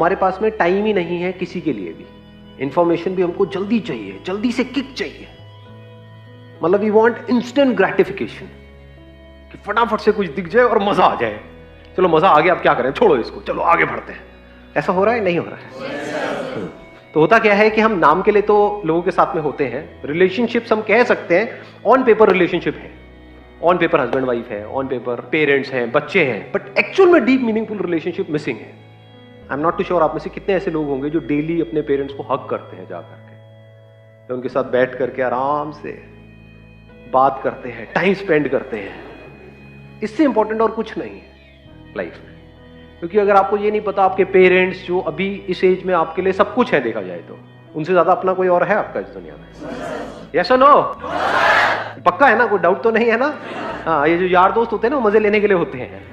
हमारे पास में टाइम ही नहीं है किसी के लिए भी। इंफॉर्मेशन भी हमको जल्दी चाहिए, जल्दी से किक चाहिए। मतलब वी वांट इंस्टेंट ग्रेटिफिकेशन, कि फटाफट से कुछ दिख जाए और मजा आ जाए। चलो मजा आ गया, अब क्या करें, छोड़ो इसको, चलो आगे बढ़ते हैं। ऐसा हो रहा है, नहीं हो रहा है? तो होता क्या है कि हम नाम के लिए तो लोगों के साथ में होते हैं। रिलेशनशिप्स हम कह सकते हैं ऑन पेपर रिलेशनशिप है, ऑन पेपर हस्बैंड वाइफ है, ऑन पेपर पेरेंट्स हैं, बच्चे हैं, बट एक्चुअल में डीप मीनिंगफुल रिलेशनशिप मिसिंग है। I am not too sure आप में से कितने ऐसे लोग होंगे जो डेली अपने पेरेंट्स को हक करते हैं, जा करके तो उनके साथ बैठ करके आराम से बात करते हैं, टाइम स्पेंड करते हैं। इससे इंपॉर्टेंट और कुछ नहीं है लाइफ में। क्योंकि अगर आपको ये नहीं पता, आपके पेरेंट्स जो अभी इस एज में आपके लिए सब कुछ है देखा जाए तो, उनसे ज्यादा अपना कोई और है आपका इस दुनिया में? यस और नो? पक्का है ना? कोई डाउट तो नहीं है ना? हाँ, ये जो यार दोस्त होते हैं ना, मजे लेने के लिए होते हैं।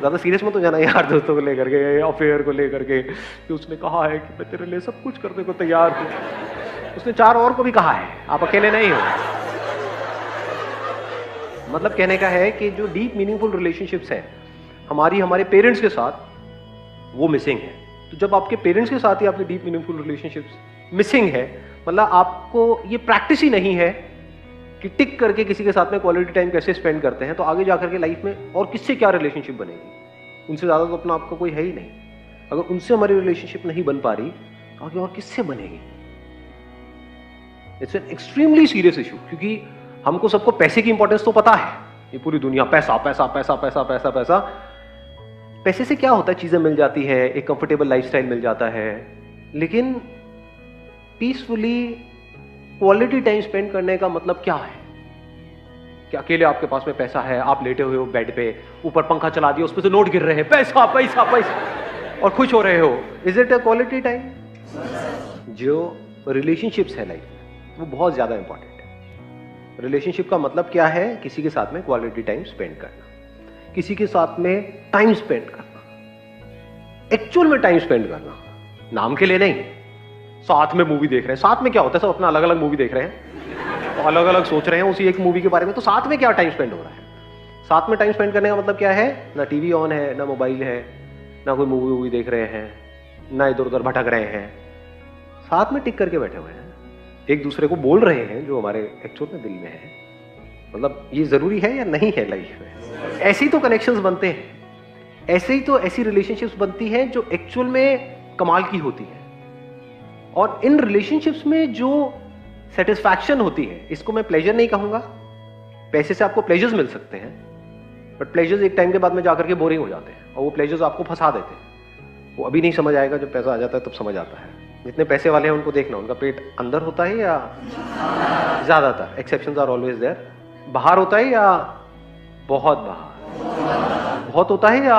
ज्यादा सीरियस मत हो जाना यार दोस्तों को लेकर के, अफेयर को लेकर के, कि उसने कहा है कि मैं तेरे लिए सब कुछ करने को तैयार हूं। उसने 4 और को भी कहा है, आप अकेले नहीं हो। मतलब कहने का है कि जो डीप मीनिंगफुल रिलेशनशिप्स हैं हमारे पेरेंट्स के साथ, वो मिसिंग है। तो जब आपके पेरेंट्स के साथ ही आपकी डीप मीनिंगफुल रिलेशनशिप्स मिसिंग है, मतलब आपको ये प्रैक्टिस ही नहीं है कि टिक करके किसी के साथ में क्वालिटी टाइम कैसे स्पेंड करते हैं, तो आगे जाकर के लाइफ में और किससे क्या रिलेशनशिप बनेगी? उनसे ज्यादा तो अपना आपका कोई है ही नहीं। अगर उनसे हमारी रिलेशनशिप नहीं बन पा रही तो आगे और किससे बनेगी? It's an extremely serious issue. क्योंकि हमको सबको पैसे की इंपॉर्टेंस तो पता है, ये पूरी दुनिया पैसा पैसा पैसा पैसा पैसा पैसा। पैसे से क्या होता है? चीजें मिल जाती है, एक कंफर्टेबल लाइफस्टाइल मिल जाता है, लेकिन पीसफुली क्वालिटी टाइम स्पेंड करने का मतलब क्या है? कि अकेले आपके पास में पैसा है, आप लेटे हुए हो बेड पे, ऊपर पंखा चला दिया, उसमें से नोट गिर रहे हैं, पैसा पैसा पैसा, और खुश हो रहे हो। Is it a quality time? जो रिलेशनशिप्स है लाइफ में, वो बहुत ज्यादा इंपॉर्टेंट है। रिलेशनशिप का मतलब क्या है? किसी के साथ में क्वालिटी टाइम स्पेंड करना, किसी के साथ में टाइम स्पेंड करना, एक्चुअल में टाइम स्पेंड करना, नाम के लिए नहीं। साथ में मूवी देख रहे हैं, साथ में क्या होता है? सब अपना अलग अलग मूवी देख रहे हैं, अलग अलग सोच रहे हैं उसी एक मूवी के बारे में, तो साथ में क्या टाइम स्पेंड हो रहा है? साथ में टाइम स्पेंड करने का मतलब क्या है? ना टीवी ऑन है, ना मोबाइल है, ना कोई मूवी देख रहे हैं, ना इधर उधर भटक रहे हैं, साथ में टिक करके बैठे हुए हैं, एक दूसरे को बोल रहे हैं जो हमारे एक्चुअल में दिल में है। मतलब ये जरूरी है या नहीं है लाइफ में? ऐसे ही तो कनेक्शंस बनते हैं, ऐसे ही तो ऐसी रिलेशनशिप्स बनती हैं जो एक्चुअल में कमाल की होती है। और इन रिलेशनशिप्स में जो सेटिस्फैक्शन होती है, इसको मैं प्लेजर नहीं कहूंगा। पैसे से आपको प्लेजर्स मिल सकते हैं, बट प्लेजर्स एक टाइम के बाद में जाकर के बोरिंग हो जाते हैं, और वो प्लेजर्स आपको फंसा देते हैं। वो अभी नहीं समझ आएगा, जब पैसा आ जाता है तब समझ आता है। जितने पैसे वाले हैं उनको देखना, उनका पेट अंदर होता है या ज्यादातर, एक्सेप्शंस आर ऑलवेज देयर, बाहर होता है या बहुत बाहर, बहुत होता है या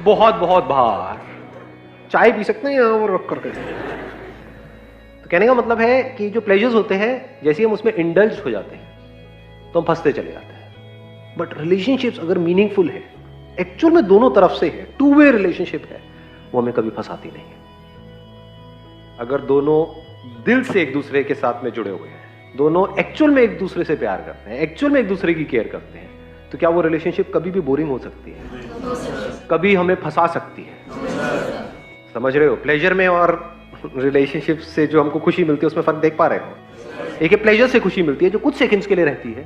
बहुत बहुत बाहर। चाय पी सकते हैं यहाँ पर रख करके। तो कहने का मतलब है कि जो प्लेजर्स होते हैं, जैसे हम उसमें इंडल्ज हो जाते हैं तो हम फंसते चले जाते हैं। बट रिलेशनशिप्स अगर मीनिंगफुल है, एक्चुअल में दोनों तरफ से है, 2 वे रिलेशनशिप है, वो हमें कभी फंसाती नहीं है। अगर दोनों दिल से एक दूसरे के साथ में जुड़े हुए हैं, दोनों एक्चुअल में एक दूसरे से प्यार करते हैं, एक्चुअल में एक दूसरे की केयर करते हैं, तो क्या वो रिलेशनशिप कभी भी बोरिंग हो सकती है? कभी हमें फंसा सकती है? समझ रहे हो? प्लेजर में और रिलेशनशिप से जो हमको खुशी मिलती है उसमें फर्क देख पा रहे हो? एक प्लेजर से खुशी मिलती है जो कुछ सेकंड्स के लिए रहती है,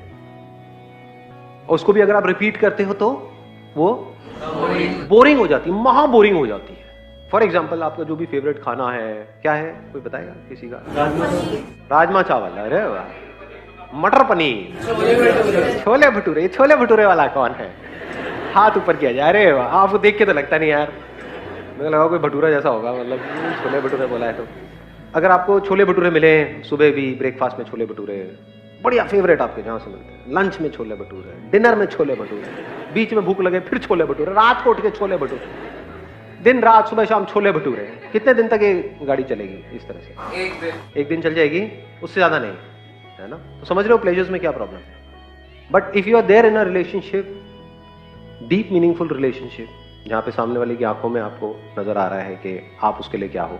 और उसको भी अगर आप रिपीट करते हो तो वो बोरिंग हो जाती है, महा बोरिंग हो जाती है। फॉर एग्जाम्पल, आपका जो भी फेवरेट खाना है, क्या है? कोई बताएगा किसी का? राजमा चावल, अरे वाह। मटर पनीर, छोले भटूरे। छोले भटूरे वाला कौन है? हाथ ऊपर किया जाए। अरे वाह, आपको देख के तो लगता नहीं यार, मुझे लगा कोई भटूरा जैसा होगा, मतलब छोले भटूरे बोला है तो। अगर आपको छोले भटूरे मिले सुबह भी, ब्रेकफास्ट में छोले भटूरे, बढ़िया फेवरेट आपके जहां से मिलते हैं, लंच में छोले भटूरे, डिनर में छोले भटूरे, बीच में भूख लगे फिर छोले भटूरे, रात को उठ के छोले भटूरे, दिन रात सुबह शाम छोले भटूरे। कितने दिन तक ये गाड़ी चलेगी इस तरह से? एक दिन चल जाएगी, उससे ज्यादा नहीं, है ना? तो समझ रहे हो प्लेजर्स में क्या प्रॉब्लम है? But if you are there in a relationship, deep meaningful relationship, जहां पे सामने वाले की आंखों में आपको नजर आ रहा है कि आप उसके लिए क्या हो,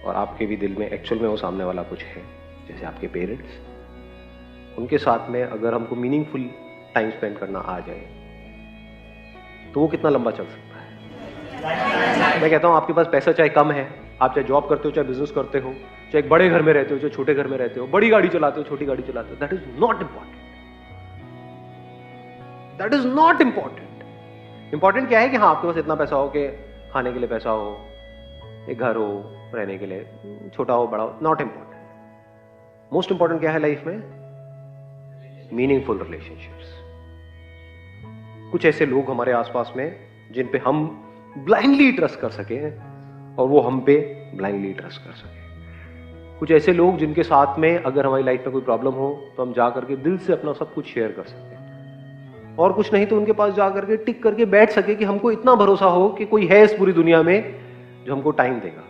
और आपके भी दिल में एक्चुअल में वो सामने वाला कुछ है, जैसे आपके पेरेंट्स, उनके साथ में अगर हमको मीनिंगफुल टाइम स्पेंड करना आ जाए तो वो कितना लंबा चल सकता है? मैं कहता हूं आपके पास पैसा चाहे कम है, आप चाहे जॉब करते हो, चाहे बिजनेस करते हो, चाहे एक बड़े घर में रहते हो, चाहे छोटे घर में रहते हो, बड़ी गाड़ी चलाते हो, छोटी गाड़ी चलाते हो, that is not important. That is not important. Important क्या है कि हाँ, आपके पास इतना पैसा हो कि खाने के लिए पैसा हो, एक घर हो रहने के लिए, छोटा हो बड़ा हो, नॉट इंपॉर्टेंट। मोस्ट इंपॉर्टेंट क्या है लाइफ में? Meaningful relationships. कुछ ऐसे लोग हमारे आसपास में जिन पे हम ब्लाइंडली ट्रस्ट कर सके और वो हम पे ब्लाइंडली ट्रस्ट कर सके। कुछ ऐसे लोग जिनके साथ में अगर हमारी लाइफ में कोई प्रॉब्लम हो तो हम जा करके दिल से अपना सब कुछ शेयर कर सके, और कुछ नहीं तो उनके पास जा करके टिक करके बैठ सके कि हमको इतना भरोसा हो कि कोई है इस पूरी दुनिया में जो हमको टाइम देगा।